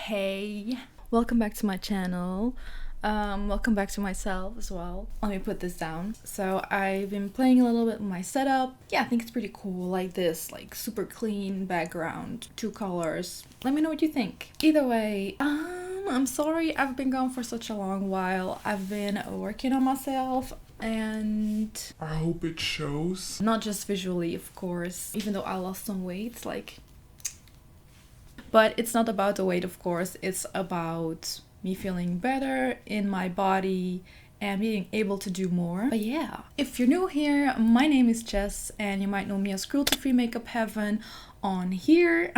Hey, welcome back to my channel. Welcome back to myself as well. Let me put this down. So I've been playing a little bit with my setup. Yeah, I think it's pretty cool, like this, like super clean background, 2 colors. Let me know what you think. Either way, I'm sorry I've been gone for such a long while. I've been working on myself and I hope it shows. not just visually, of course, even though I lost some weight, but it's not about the weight, of course. It's about me feeling better in my body and being able to do more. But yeah, if you're new here, my name is Jess and you might know me as cruelty-free makeup heaven on here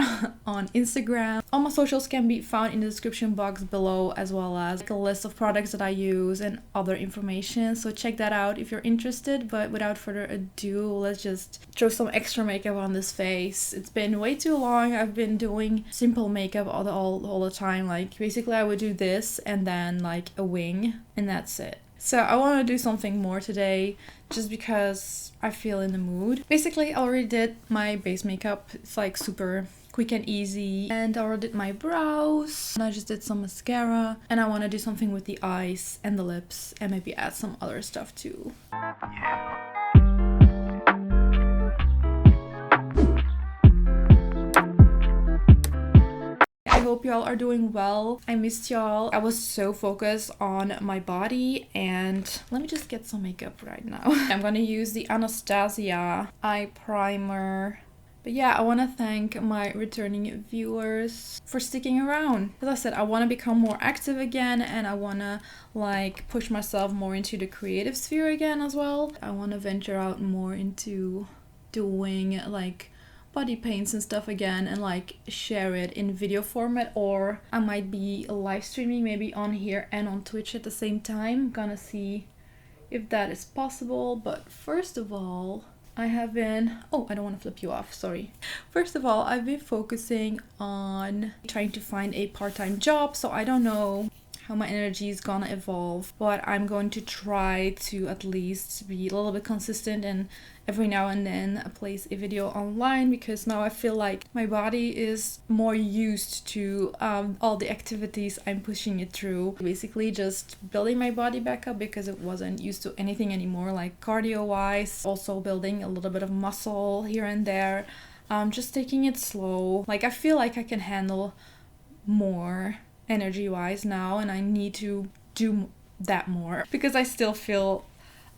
on Instagram. All my socials can be found in the description box below, as well as a list of products that I use and other information, so check that out if you're interested. But without further ado, let's just throw some extra makeup on this face. It's been way too long. I've been doing simple makeup all the time. Like basically I would do this and then like a wing and that's it. So I want to do something more today just because I feel in the mood. Basically, I already did my base makeup. It's like super quick and easy. And I already did my brows. And I just did some mascara. And I want to do something with the eyes and the lips and maybe add some other stuff too. Yeah. I hope y'all are doing well. I missed y'all. I was so focused on my body, and let me just get some makeup right now. I'm gonna use the Anastasia eye primer. But yeah, I want to thank my returning viewers for sticking around. As I said, I want to become more active again, and I want to like push myself more into the creative sphere again as well. I want to venture out more into doing like body paints and stuff again and like share it in video format, or I might be live streaming maybe on here and on Twitch at the same time. Gonna see if that is possible. But first of all, I have been I don't want to flip you off, sorry. First of all, I've been focusing on trying to find a part-time job, so I don't know how my energy is gonna evolve, but I'm going to try to at least be a little bit consistent and every now and then place a video online, because now I feel like my body is more used to all the activities I'm pushing it through. Basically just building my body back up because it wasn't used to anything anymore, like cardio wise. Also building a little bit of muscle here and there. Just taking it slow. Like I feel like I can handle more energy wise now, and I need to do that more because I still feel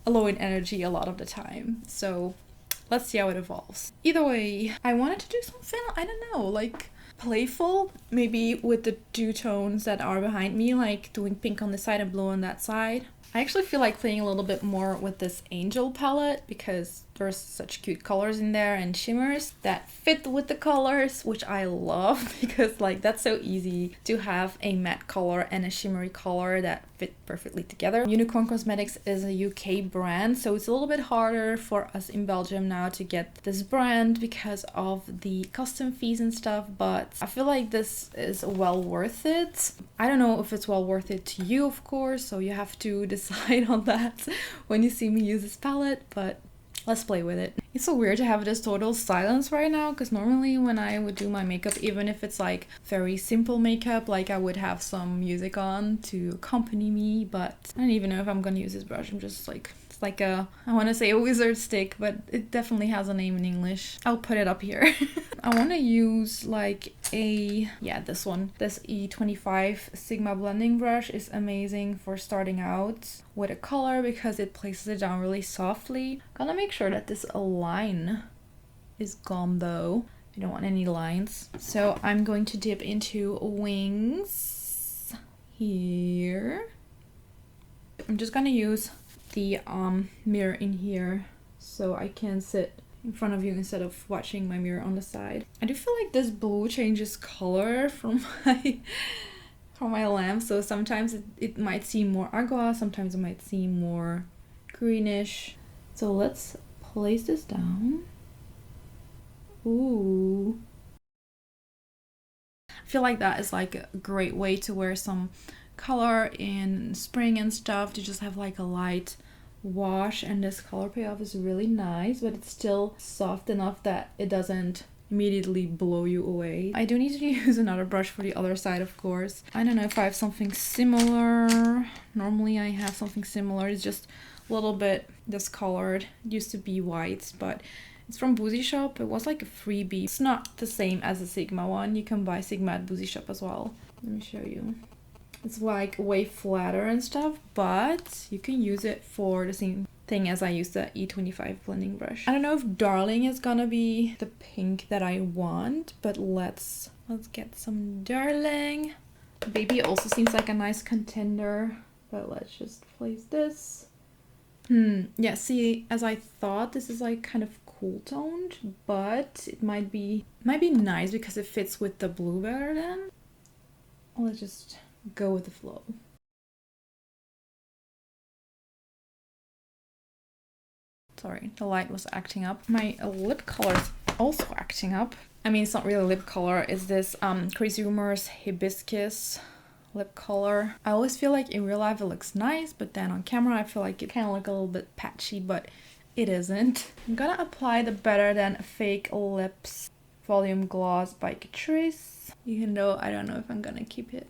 low in energy a lot of the time. So let's see how it evolves. Either way, I wanted to do something, I don't know, like playful, maybe with the two tones that are behind me, like doing pink on this side and blue on that side. I actually feel like playing a little bit more with this Angel palette because there's such cute colors in there and shimmers that fit with the colors, which I love because like that's so easy to have a matte color and a shimmery color that fit perfectly together. Nyx Cosmetics is a UK brand, so it's a little bit harder for us in Belgium now to get this brand because of the custom fees and stuff, but I feel like this is well worth it. I don't know if it's well worth it to you, of course, so you have to decide on that when you see me use this palette, but let's play with it. It's so weird to have this total silence right now because normally when I would do my makeup, even if it's like very simple makeup, like I would have some music on to accompany me, but I don't even know if I'm gonna use this brush. I'm just like, it's like a, I want to say a wizard stick, but it definitely has a name in English. I'll put it up here. I want to use like this one. This E25 Sigma blending brush is amazing for starting out with a color because it places it down really softly. Gotta make sure that this line is gone though. I don't want any lines. So I'm going to dip into wings here. I'm just gonna use the mirror in here so I can sit in front of you instead of watching my mirror on the side. I do feel like this blue changes color from my lamp, so sometimes it might seem more agua, sometimes it might seem more greenish. So let's place this down. Ooh. I feel like that is like a great way to wear some color in spring and stuff, to just have like a light wash, and this color payoff is really nice, but it's still soft enough that it doesn't immediately blow you away. I do need to use another brush for the other side, of course. I don't know if I have something similar. Normally I have something similar. It's just a little bit discolored. It used to be white, but it's from Boozy Shop. It was like a freebie. It's not the same as the Sigma one. You can buy Sigma at Boozy Shop as well. Let me show you. It's like way flatter and stuff, but you can use it for the same thing as I use the E25 blending brush. I don't know if Darling is gonna be the pink that I want, but let's get some Darling. Baby also seems like a nice contender, but let's just place this. Yeah, see, as I thought, this is like kind of cool toned, but it might be nice because it fits with the blue better then. Let's just go with the flow. Sorry, the light was acting up. My lip color is also acting up. I mean, it's not really lip color. It's this Crazy Rumors Hibiscus lip color. I always feel like in real life it looks nice, but then on camera I feel like it kind of look a little bit patchy, but it isn't. I'm gonna apply the Better Than Fake Lips Volume Gloss by Catrice, even though I don't know if I'm gonna keep it.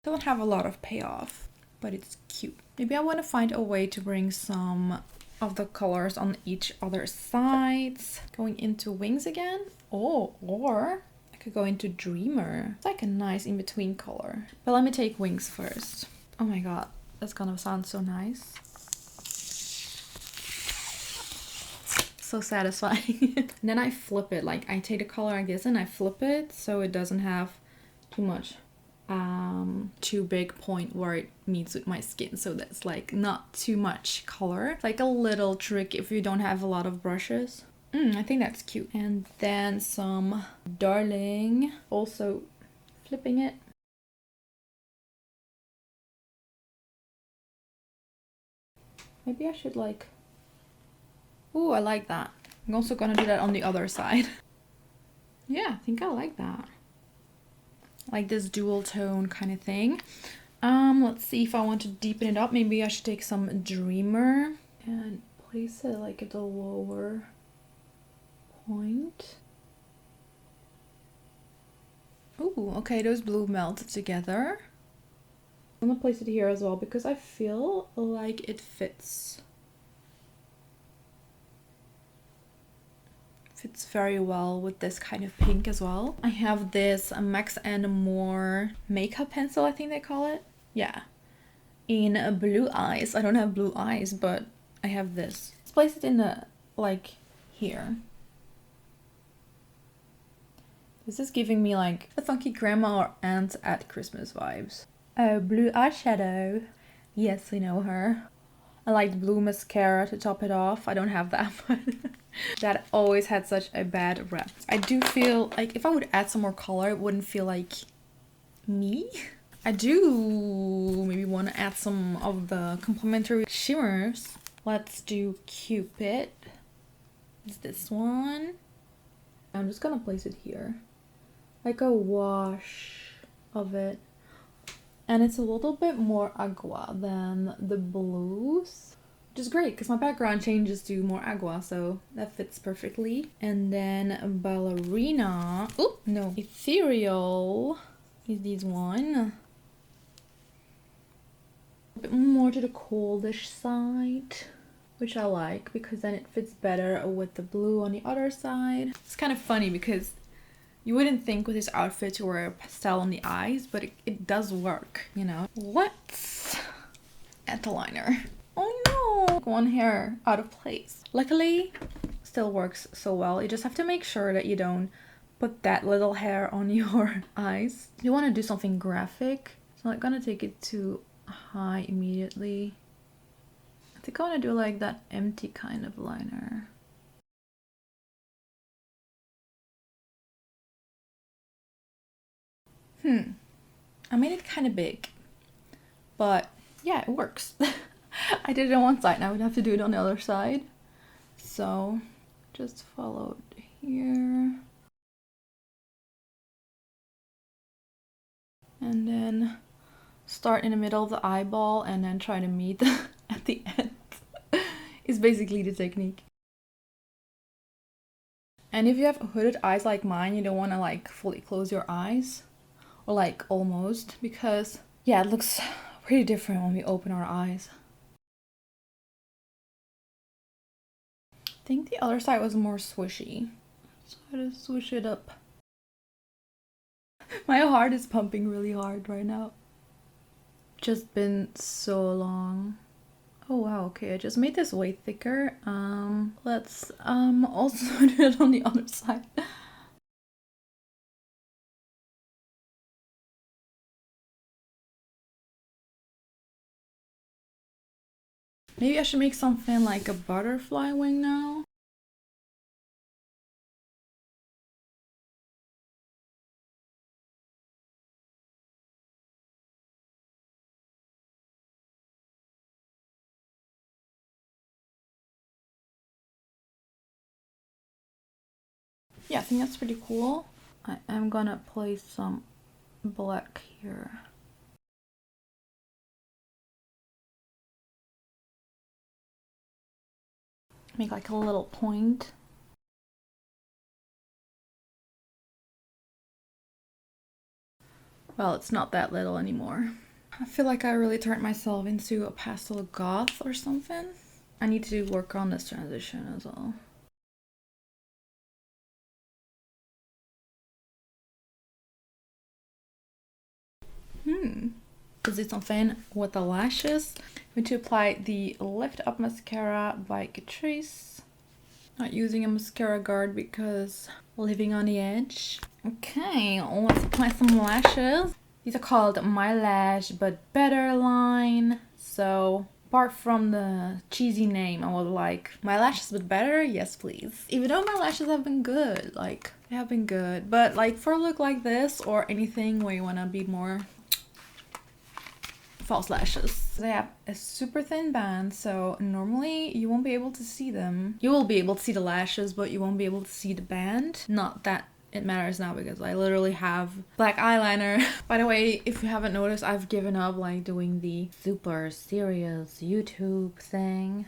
Doesn't have a lot of payoff, but it's cute. Maybe I want to find a way to bring some of the colors on each other sides. Going into Wings again. Oh, or I could go into Dreamer. It's like a nice in-between color. But let me take Wings first. Oh my god, that's gonna sound so nice. So satisfying. And then I flip it. Like I take the color like this and I flip it so it doesn't have too much too big point where it meets with my skin, so that's like not too much color. It's like a little trick if you don't have a lot of brushes. I think that's cute. And then some Darling, also flipping it. Maybe I should like, ooh, I like that. I'm also gonna do that on the other side. Yeah, I think I like that. Like this dual tone kind of thing. Let's see if I want to deepen it up. Maybe I should take some Dreamer and place it like at the lower point. Ooh, okay, those blue melted together. I'm gonna place it here as well because I feel like it fits very well with this kind of pink as well. I have this Max and More makeup pencil, I think they call it. Yeah, in blue eyes. I don't have blue eyes, but I have this. Let's place it in the, like, here. This is giving me like a funky grandma or aunt at Christmas vibes. Oh, blue eyeshadow. Yes, we know her. I like blue mascara to top it off. I don't have that, but that always had such a bad rep. I do feel like if I would add some more color, it wouldn't feel like me. I do maybe want to add some of the complementary shimmers. Let's do Cupid. Is this one? I'm just gonna place it here. Like a wash of it. And it's a little bit more agua than the blues, which is great because my background changes to more agua, so that fits perfectly. And then Ballerina. Oh, no. Ethereal is this one. A bit more to the coldish side, which I like because then it fits better with the blue on the other side. It's kind of funny because you wouldn't think with this outfit to wear a pastel on the eyes, but it does work, you know. Let's add the liner. Oh no! One hair out of place. Luckily, still works so well. You just have to make sure that you don't put that little hair on your eyes. You want to do something graphic, so I'm not gonna take it too high immediately. I think I want to do like that empty kind of liner. I made it kind of big, but yeah, it works. I did it on one side, now I would have to do it on the other side. So just follow it here. And then start in the middle of the eyeball and then try to meet at the end. Is basically the technique. And if you have hooded eyes like mine, you don't want to like fully close your eyes, or like almost, because yeah, it looks pretty different when we open our eyes. I think the other side was more swishy, so I just swish it up. My heart is pumping really hard right now. Just been so long. Oh wow, okay, I just made this way thicker. Let's also do it on the other side. Maybe I should make something like a butterfly wing now. Yeah, I think that's pretty cool. I am gonna place some black here. Make like a little point. Well, it's not that little anymore. I feel like I really turned myself into a pastel goth or something. I need to work on this transition as well. Is it something with the lashes? I'm going to apply the Lift Up Mascara by Catrice. Not using a mascara guard because living on the edge. Okay, let's apply some lashes. These are called My Lash But Better line. So apart from the cheesy name, I was like, my lashes but better? Yes, please. Even though my lashes have been good, like they have been good. But like for a look like this or anything where you want to be more false lashes. They have a super thin band, so normally you won't be able to see them. You will be able to see the lashes, but you won't be able to see the band. Not that it matters now because I literally have black eyeliner. By the way, if you haven't noticed, I've given up like doing the super serious YouTube thing.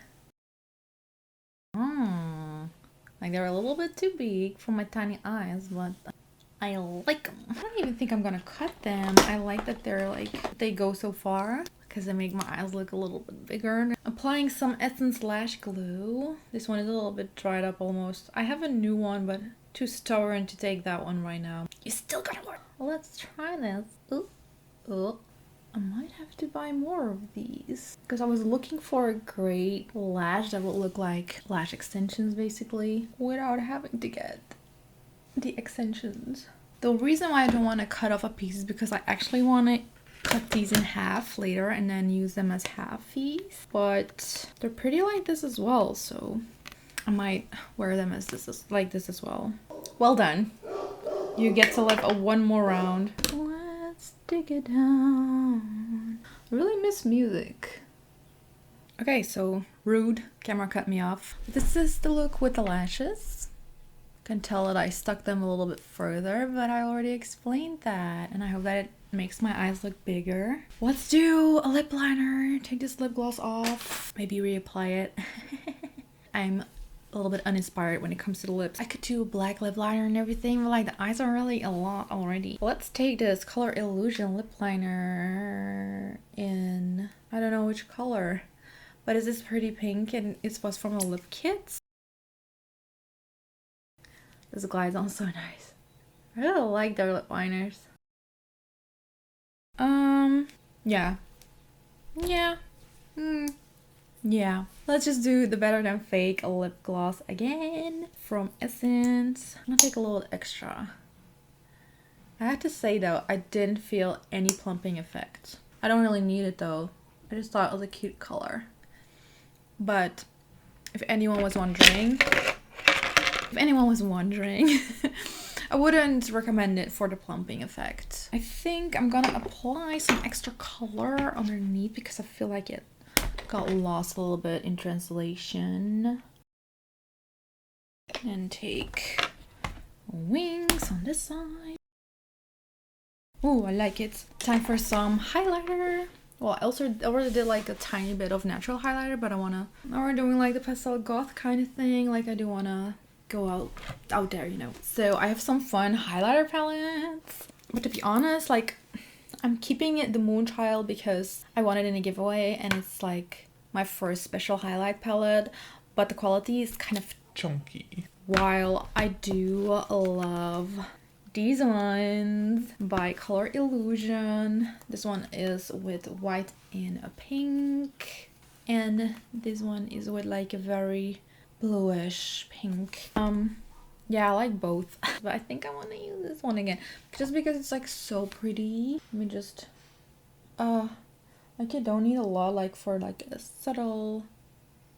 Like they're a little bit too big for my tiny eyes, but I like them. I don't even think I'm gonna cut them. I like that they're like, they go so far because they make my eyes look a little bit bigger. Applying some Essence Lash Glue. This one is a little bit dried up almost. I have a new one, but too stubborn to take that one right now. You still gotta work. Well, let's try this. Ooh. I might have to buy more of these because I was looking for a great lash that would look like lash extensions basically without having to get the extensions. The reason why I don't want to cut off a piece is because I actually want to cut these in half later and then use them as halfies, but they're pretty like this as well, so I might wear them as like this as well. Well done. You get to live one more round. Let's dig it down. I really miss music. Okay, so rude, camera cut me off. This is the look with the lashes. Can tell that I stuck them a little bit further, but I already explained that, and I hope that it makes my eyes look bigger. Let's do a lip liner. Take this lip gloss off, maybe reapply it. I'm a little bit uninspired when it comes to the lips. I could do a black lip liner and everything, but like the eyes are really a lot already. Let's take this Color Illusion lip liner in, I don't know which color, but it's this pretty pink and it was from the lipkit. This glides on so nice. I really like their lip liners. Yeah. Let's just do the Better Than Fake lip gloss again from Essence. I'm gonna take a little extra. I have to say though, I didn't feel any plumping effect. I don't really need it though. I just thought it was a cute color. But if anyone was wondering, I wouldn't recommend it for the plumping effect. I think I'm gonna apply some extra color underneath because I feel like it got lost a little bit in translation. And take wings on this side. Oh, I like it. Time for some highlighter. Well, I already did like a tiny bit of natural highlighter, but now we're doing like the pastel goth kind of thing. Like I do wanna go out there, you know. So I have some fun highlighter palettes, but to be honest, like, I'm keeping it the Moonchild because I won it in a giveaway and it's like my first special highlight palette, but the quality is kind of chunky. While I do love these ones by Color Illusion. This one is with white and a pink, and this one is with like a very bluish pink. Yeah, I like both, but I think I want to use this one again just because it's like so pretty. Let me just like, you don't need a lot, like for like a subtle,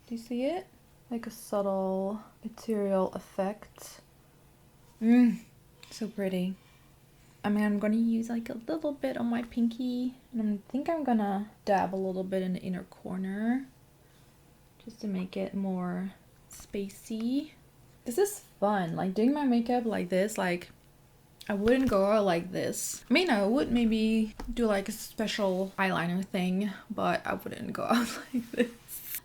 do you see it, like a subtle ethereal effect. So pretty. I mean, I'm gonna use like a little bit on my pinky, and I think I'm gonna dab a little bit in the inner corner just to make it more spacey. This is fun, like doing my makeup like this. Like, I wouldn't go out like this. I mean, I would maybe do like a special eyeliner thing, but I wouldn't go out like this.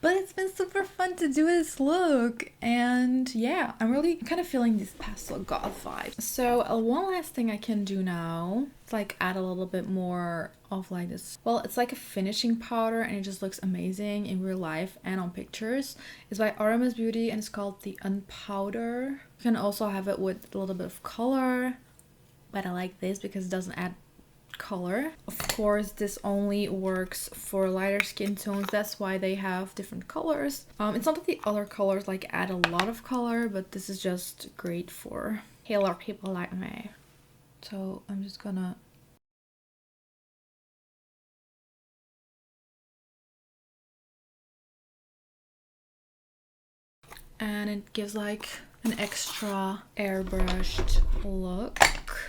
But it's been super fun to do this look, and yeah, I'm really kind of feeling this pastel goth vibe. So one last thing I can do now is like add a little bit more of like this, well, it's like a finishing powder and it just looks amazing in real life and on pictures. It's by Rms Beauty and it's called the Unpowder. You can also have it with a little bit of color, but I like this because it doesn't add color. Of course, this only works for lighter skin tones, that's why they have different colors. It's not that the other colors like add a lot of color, but this is just great for paler people like me. So I'm just gonna and it gives like an extra airbrushed look.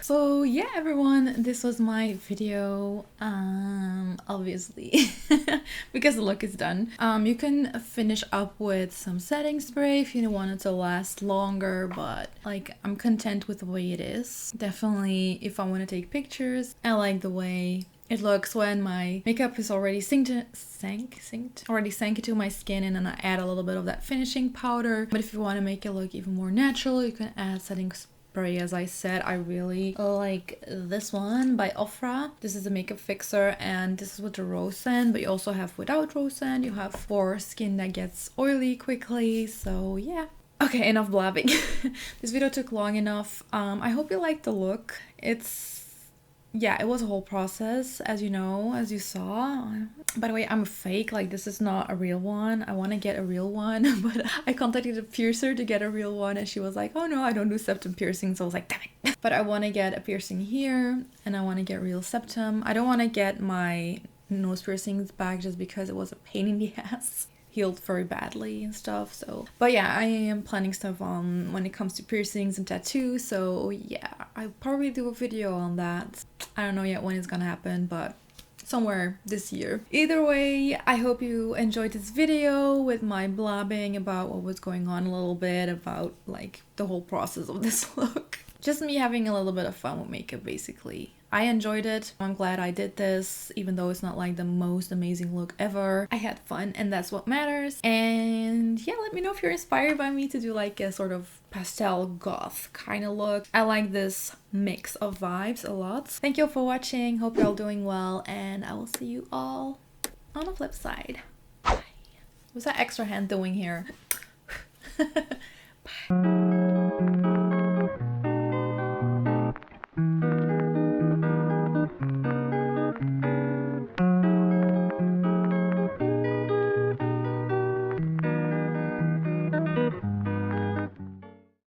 So yeah, everyone, this was my video, obviously, because the look is done. You can finish up with some setting spray if you want it to last longer, but like, I'm content with the way it is. Definitely, if I want to take pictures, I like the way it looks when my makeup is already sank into my skin, and then I add a little bit of that finishing powder. But if you want to make it look even more natural, you can add setting spray. As I said, I really like this one by Ofra. This is a makeup fixer, and this is with the rose scent, but you also have without rose scent. You have for skin that gets oily quickly. So yeah. Okay, enough blabbing. This video took long enough. I hope you liked the look. Yeah, it was a whole process, as you know, as you saw. By the way, I'm a fake, like this is not a real one. I want to get a real one, but I contacted a piercer to get a real one and she was like, oh no, I don't do septum piercings. So I was like, damn it. But I want to get a piercing here and I want to get real septum. I don't want to get my nose piercings back just because it was a pain in the ass. Healed very badly and stuff. So but yeah, I am planning stuff on when it comes to piercings and tattoos, so yeah, I'll probably do a video on that. I don't know yet when it's gonna happen, but somewhere this year. Either way, I hope you enjoyed this video with my blabbing about what was going on, a little bit about like the whole process of this look. Just me having a little bit of fun with makeup, basically. I enjoyed it. I'm glad I did this, even though it's not like the most amazing look ever. I had fun and that's what matters. And yeah, let me know if you're inspired by me to do like a sort of pastel goth kind of look. I like this mix of vibes a lot. Thank you for watching. Hope you're all doing well, and I will see you all on the flip side. Bye. What's that extra hand doing here? Bye.